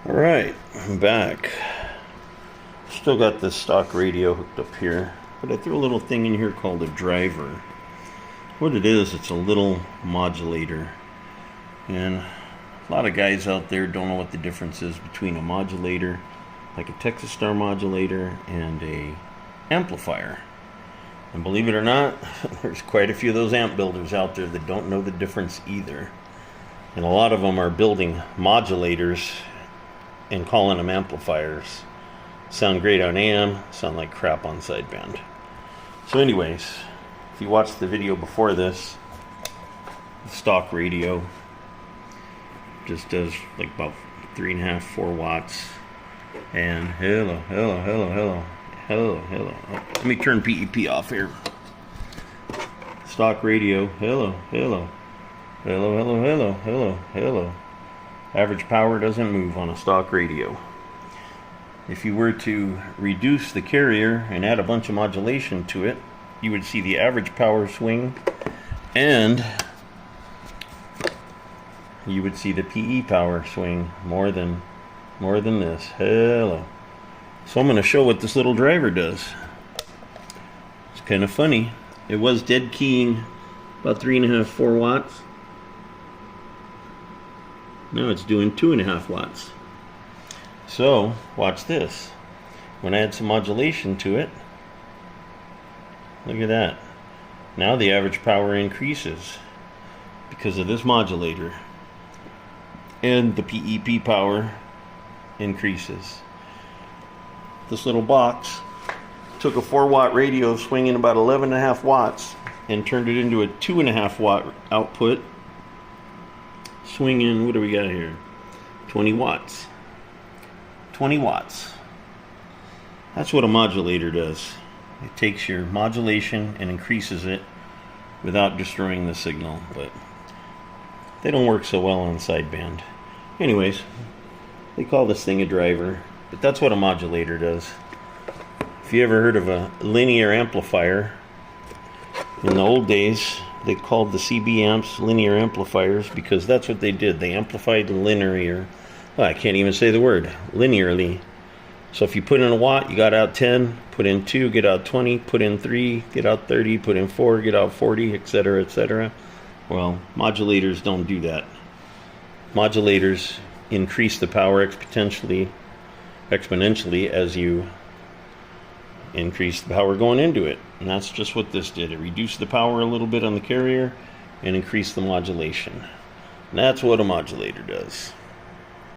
Alright, I'm back. Still got this stock radio hooked up here, but I threw a little thing in here called a driver. What it is, it's a little modulator. And a lot of guys out there don't know what the difference is between a modulator, like a Texas Star modulator, and a amplifier. And believe it or not, there's quite a few of those amp builders out there that don't know the difference either. And a lot of them are building modulators and calling them amplifiers. Sound great on AM, sound like crap on sideband. So anyways, if you watched the video before this, the stock radio just does like about 3.5, 4 watts. And hello. Oh, let me turn PEP off here. Stock radio, hello. Average power doesn't move on a stock radio. If you were to reduce the carrier and add a bunch of modulation to it, you would see the average power swing, and you would see the PE power swing more than this. Hello. So I'm going to show what this little driver does. It's kind of funny. It was dead keying about 3.5, 4 watts. Now it's doing 2.5 watts. So watch this. When I add some modulation to it, look at that. Now the average power increases because of this modulator, and the PEP power increases. This little box took a 4-watt radio swinging about 11.5 watts and turned it into a 2.5 watt output swinging, what do we got here? 20 watts. 20 watts. That's what a modulator does. It takes your modulation and increases it without destroying the signal, but they don't work so well on sideband. Anyways, they call this thing a driver, but that's what a modulator does. If you ever heard of a linear amplifier, in the old days they called the CB amps linear amplifiers because that's what they did. They amplified linear. Well, I can't even say the word, linearly. So if you put in a watt, you got out 10, put in 2, get out 20, put in 3, get out 30, put in 4, get out 40, etc., etc. Well, modulators don't do that. Modulators increase the power exponentially as you increase the power going into it. And that's just what this did. It reduced the power a little bit on the carrier and increased the modulation. And that's what a modulator does.